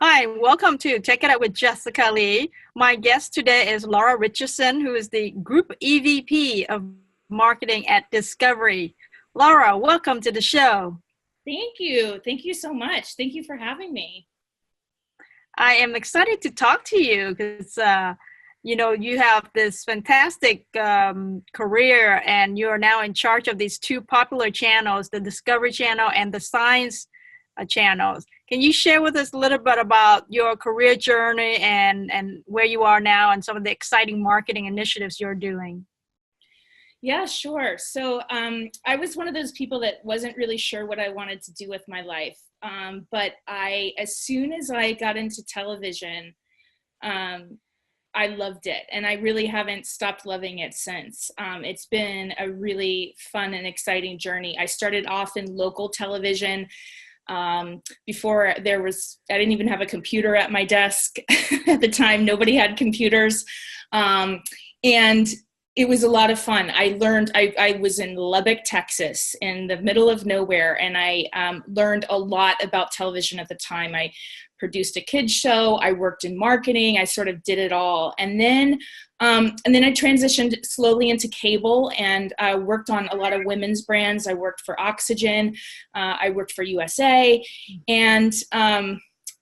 Hi, welcome to Check It Out with Jessica Lee. My guest today is Lara Richardson, who is the Group EVP of Marketing at Discovery. Lara, welcome to the show. Thank you. Thank you so much. Thank you for having me. I am excited to talk to you because, you have this fantastic career and you are now in charge of these two popular channels, the Discovery Channel and the Science channels. Can you share with us a little bit about your career journey and where you are now and some of the exciting marketing initiatives you're doing? Yeah, sure. So I was one of those people that wasn't really sure what I wanted to do with my life. But as soon as I got into television, I loved it. And I really haven't stopped loving it since. It's been a really fun and exciting journey. I started off in local television. Before I didn't even have a computer at my desk at the time. Nobody had computers. And it was a lot of fun. I was in Lubbock, Texas, in the middle of nowhere, and I learned a lot about television at the time. I produced a kids show. I worked in marketing. I sort of did it all. And then I transitioned slowly into cable and worked on a lot of women's brands. I worked for Oxygen. I worked for USA and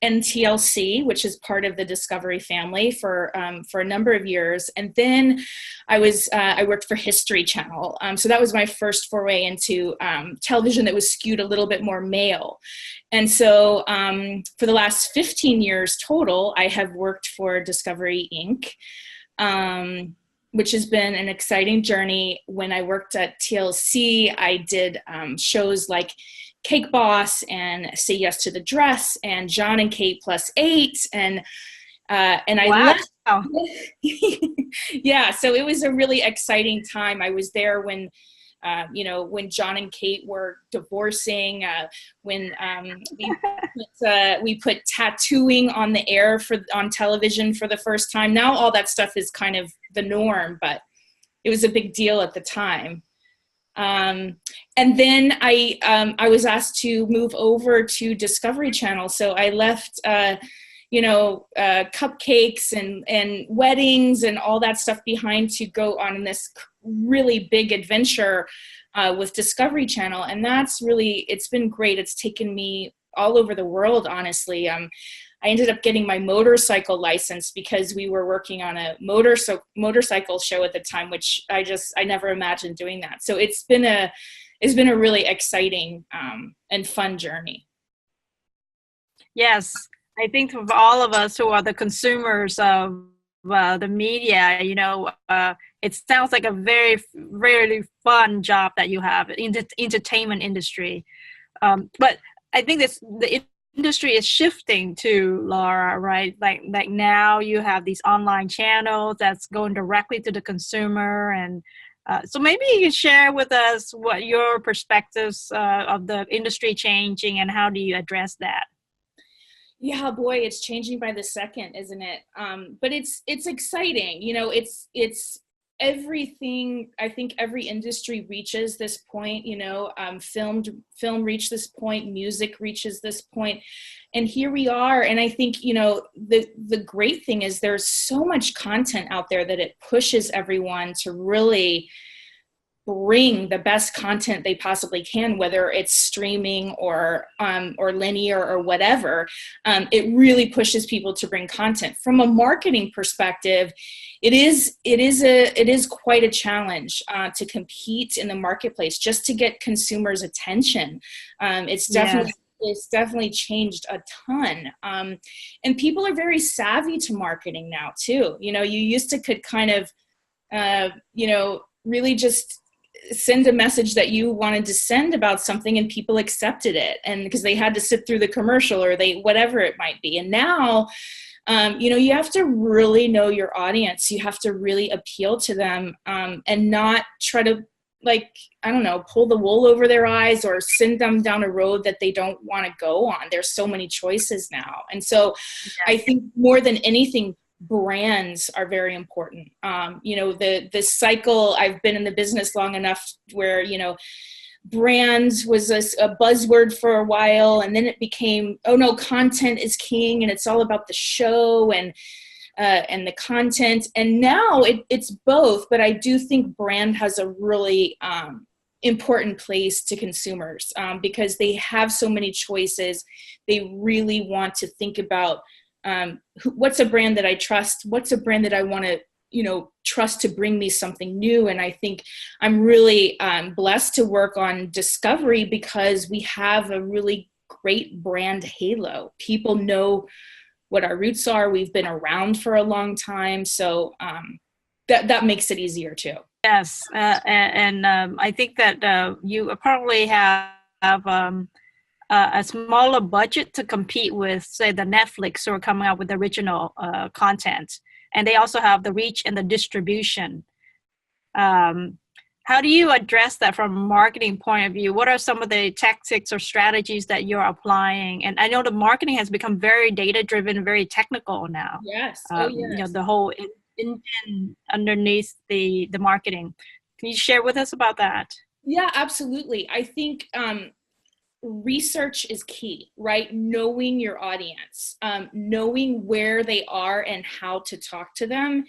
TLC, which is part of the Discovery family for a number of years. And then I worked for History Channel. So that was my first foray into television that was skewed a little bit more male. And so for the last 15 years total, I have worked for Discovery Inc., which has been an exciting journey. When I worked at TLC, I did shows like Cake Boss and Say Yes to the Dress and John and Kate Plus 8 and I left. Yeah, so it was a really exciting time. I was there when John and Kate were divorcing, when we put tattooing on the air on television for the first time. Now all that stuff is kind of the norm, but it was a big deal at the time. And then I was asked to move over to Discovery Channel. So I left, cupcakes and weddings and all that stuff behind to go on this really big adventure with Discovery Channel. And it's been great. It's taken me all over the world, honestly. I ended up getting my motorcycle license because we were working on a motorcycle show at the time, which I never imagined doing that. So it's been a really exciting and fun journey. Yes, I think of all of us who are the consumers of the media, it sounds like a very, very fun job that you have in the entertainment industry. But I think the industry is shifting to, Lara, right? Like now you have these online channels that's going directly to the consumer. And so maybe you can share with us what your perspectives of the industry changing and how do you address that? Yeah, boy, it's changing by the second, isn't it? But it's exciting. It's everything. I think every industry reaches this point. Film reached this point, music reaches this point, and here we are. And I think the great thing is there's so much content out there that it pushes everyone to really bring the best content they possibly can, whether it's streaming or linear or whatever. It really pushes people to bring content. From a marketing perspective, it is quite a challenge to compete in the marketplace just to get consumers' attention. It's definitely changed a ton. And people are very savvy to marketing now too. You used to could kind of, really just send a message that you wanted to send about something and people accepted it, and because they had to sit through the commercial or whatever it might be. And now, you have to really know your audience. You have to really appeal to them, and not try to, pull the wool over their eyes or send them down a road that they don't want to go on. There's so many choices now. And so I think more than anything, brands are very important. The cycle, I've been in the business long enough where, brands was a buzzword for a while, and then it became, oh no, content is king, and it's all about the show and the content. And now it's both, but I do think brand has a really important place to consumers because they have so many choices. They really want to think about what's a brand that I trust? What's a brand that I want to, trust to bring me something new? And I think I'm really blessed to work on Discovery because we have a really great brand halo. People know what our roots are. We've been around for a long time. So that makes it easier too. Yes. And I think that you probably have a smaller budget to compete with, say, the Netflix who are coming out with original content. And they also have the reach and the distribution. How do you address that from a marketing point of view? What are some of the tactics or strategies that you're applying? And I know the marketing has become very data-driven, very technical now. Yes. Yes. The whole engine underneath the marketing. Can you share with us about that? Yeah, absolutely. I think research is key, right? Knowing your audience, knowing where they are and how to talk to them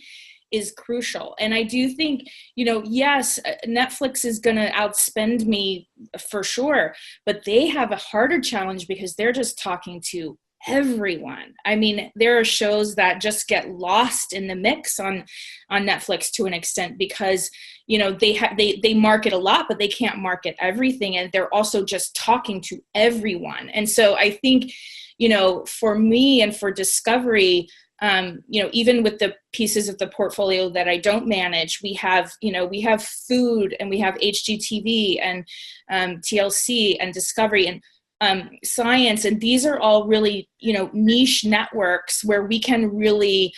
is crucial. And I do think, yes, Netflix is going to outspend me for sure, but they have a harder challenge because they're just talking to everyone. I mean, there are shows that just get lost in the mix on Netflix to an extent because, they market a lot, but they can't market everything. And they're also just talking to everyone. And so I think, for me and for Discovery, even with the pieces of the portfolio that I don't manage, we have food and we have HGTV and TLC and Discovery and science. And these are all really, niche networks where we can really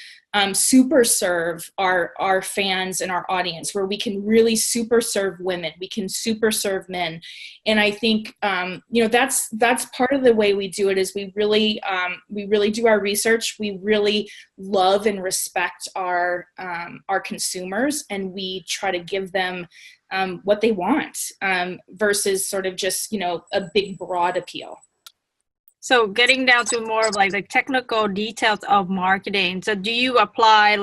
super serve our fans and our audience, where we can really super serve women, we can super serve men. And I think, that's part of the way we do it is we really do our research. We really love and respect our consumers, and we try to give them what they want versus sort of just, a big broad appeal. So getting down to more of like the technical details of marketing. So do you apply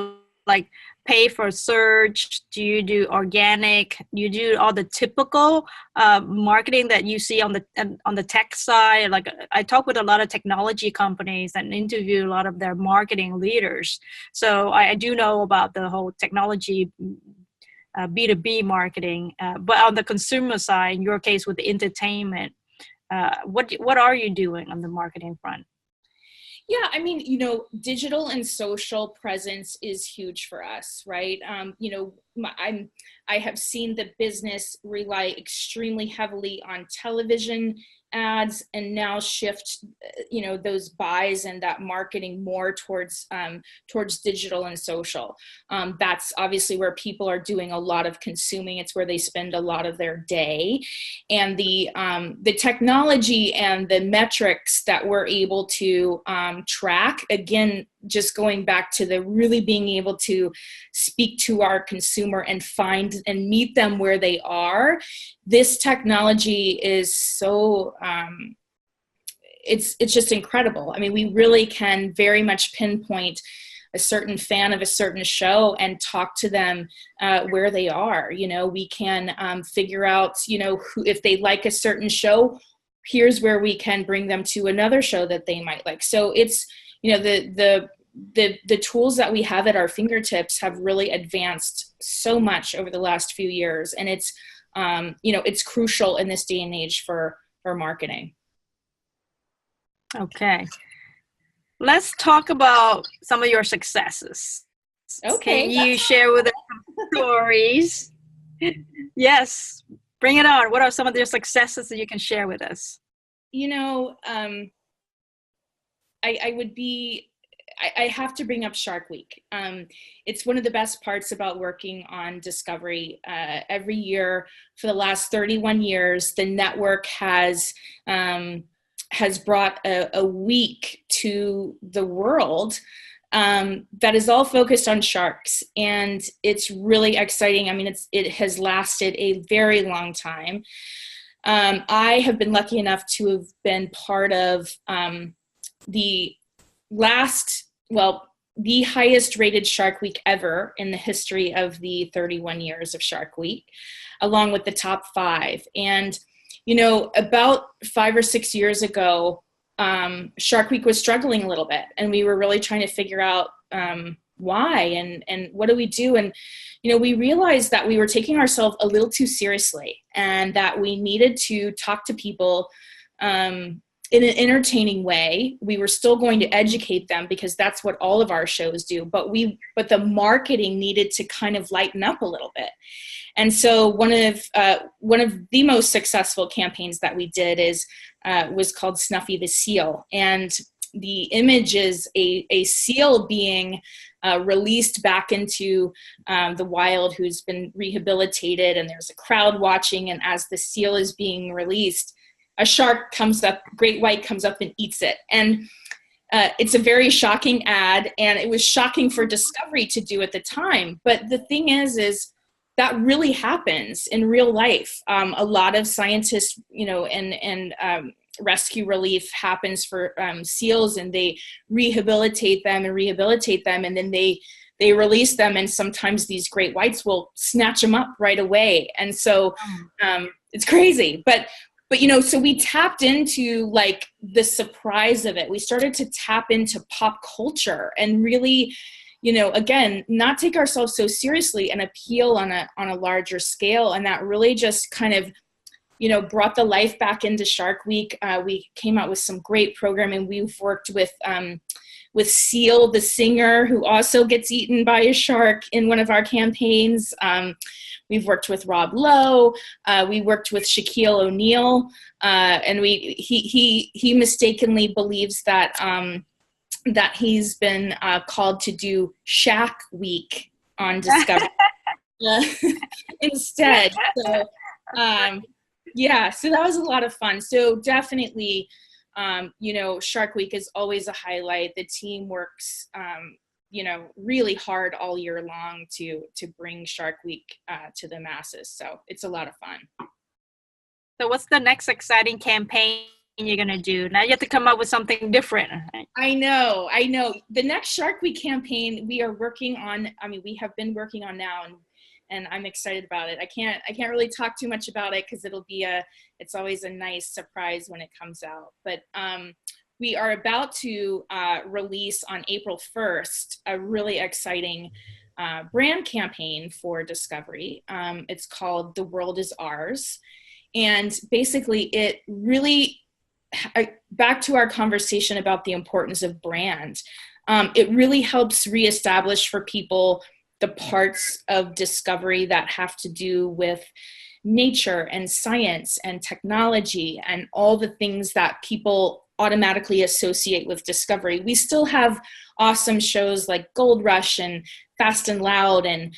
like pay for search? Do you do organic? Do you do all the typical marketing that you see on the tech side? Like I talk with a lot of technology companies and interview a lot of their marketing leaders. So I do know about the whole technology B2B marketing, but on the consumer side, in your case with the entertainment, what are you doing on the marketing front? Yeah, I mean, digital and social presence is huge for us, right? I have seen the business rely extremely heavily on television ads and now shift, those buys and that marketing more towards digital and social. That's obviously where people are doing a lot of consuming. It's where they spend a lot of their day, and the technology and the metrics that we're able to track, again, just going back to the really being able to speak to our consumer and find and meet them where they are. This technology is so, it's just incredible. I mean, we really can very much pinpoint a certain fan of a certain show and talk to them where they are. We can figure out, who, if they like a certain show, here's where we can bring them to another show that they might like. So it's, the tools that we have at our fingertips have really advanced so much over the last few years. And it's, it's crucial in this day and age for marketing. Okay. Let's talk about some of your successes. Okay. Can you share with us some stories? Yes, bring it on. What are some of your successes that you can share with us? I have to bring up Shark Week. It's one of the best parts about working on Discovery. Every year for the last 31 years, the network has brought a week to the world that is all focused on sharks, and it's really exciting. I mean, it has lasted a very long time. I have been lucky enough to have been part of the last, well, the highest rated Shark Week ever in the history of the 31 years of Shark Week, along with the top 5. And, you know, about 5 or 6 years ago, Shark Week was struggling a little bit, and we were really trying to figure out why and what do we do? And, you know, we realized that we were taking ourselves a little too seriously, and that we needed to talk to people in an entertaining way. We were still going to educate them, because that's what all of our shows do, but the marketing needed to kind of lighten up a little bit. And so one of the most successful campaigns that we did was called Snuffy the Seal. And the image is a seal being released back into the wild, who's been rehabilitated, and there's a crowd watching. And as the seal is being released, a shark comes up, great white comes up and eats it. And it's a very shocking ad, and it was shocking for Discovery to do at the time. But the thing is that really happens in real life. A lot of scientists, you know, and rescue relief happens for seals, and they rehabilitate them, and then they release them, and sometimes these great whites will snatch them up right away. And so it's crazy. But you know, so we tapped into like the surprise of it. We started to tap into pop culture and really, you know, again, not take ourselves so seriously and appeal on a larger scale. And that really just kind of, you know, brought the life back into Shark Week. We came out with some great programming. We've worked with Seal, the singer, who also gets eaten by a shark in one of our campaigns. We've worked with Rob Lowe. We worked with Shaquille O'Neal, and he mistakenly believes that that he's been called to do Shaq Week on Discovery instead. So yeah, so that was a lot of fun. So definitely, you know, Shark Week is always a highlight. The team works, you know, really hard all year long to bring Shark Week to the masses. So it's a lot of fun. So what's the next exciting campaign you're going to do? Now you have to come up with something different. I know. The next Shark Week campaign we are working on, I mean, we have been working on now, and I'm excited about it. I can't really talk too much about it, because it's always a nice surprise when it comes out. But we are about to release on April 1st a really exciting brand campaign for Discovery. It's called The World Is Ours. And basically it really, back to our conversation about the importance of brand, it really helps reestablish for people the parts of Discovery that have to do with nature and science and technology and all the things that people automatically associate with Discovery. We still have awesome shows like Gold Rush and Fast and Loud and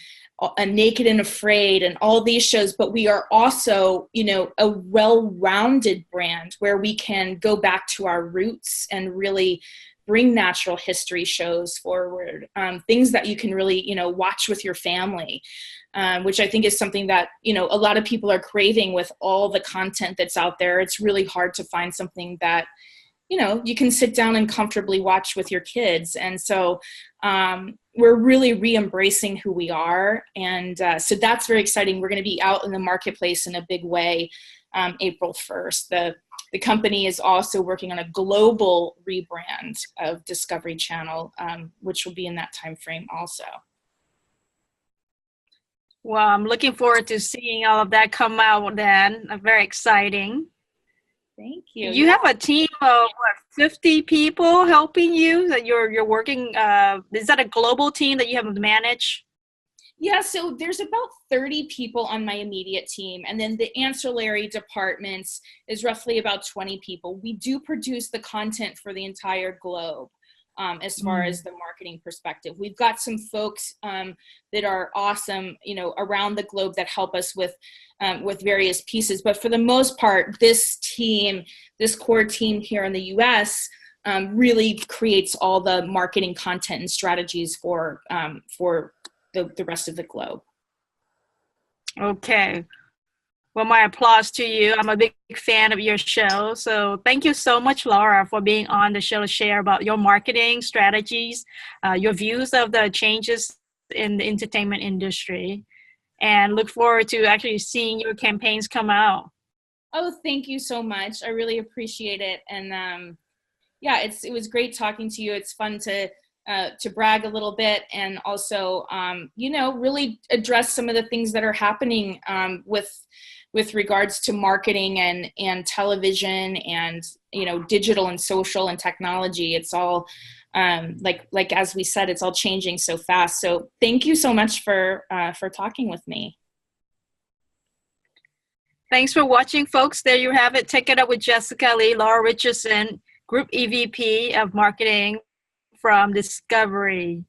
Naked and Afraid and all these shows, but we are also, you know, a well-rounded brand where we can go back to our roots and really bring natural history shows forward, things that you can really, you know, watch with your family, which I think is something that, you know, a lot of people are craving with all the content that's out there. It's really hard to find something that, you know, you can sit down and comfortably watch with your kids. And so we're really re-embracing who we are. And so that's very exciting. We're going to be out in the marketplace in a big way April 1st. The company is also working on a global rebrand of Discovery Channel, which will be in that time frame also. Well, I'm looking forward to seeing all of that come out then. Very exciting. Thank you. You have a team of 50 people helping you that you're working. Is that a global team that you have to manage? Yeah, so there's about 30 people on my immediate team, and then the ancillary departments is roughly about 20 people. We do produce the content for the entire globe. As far as the marketing perspective, we've got some folks that are awesome, you know, around the globe that help us with various pieces. But for the most part, this team, this core team here in the U.S., really creates all the marketing content and strategies for the rest of the globe. Okay. Well, my applause to you. I'm a big fan of your show. So thank you so much, Laura, for being on the show to share about your marketing strategies, your views of the changes in the entertainment industry, and look forward to actually seeing your campaigns come out. Oh, thank you so much. I really appreciate it. And yeah, it was great talking to you. It's fun to brag a little bit, and also you know, really address some of the things that are happening with regards to marketing and television and, you know, digital and social and technology. It's all like as we said, it's all changing so fast. So thank you so much for talking with me. Thanks for watching, folks. There you have it. Take it up with Jessica Lee, Lara Richardson, Group EVP of Marketing from Discovery.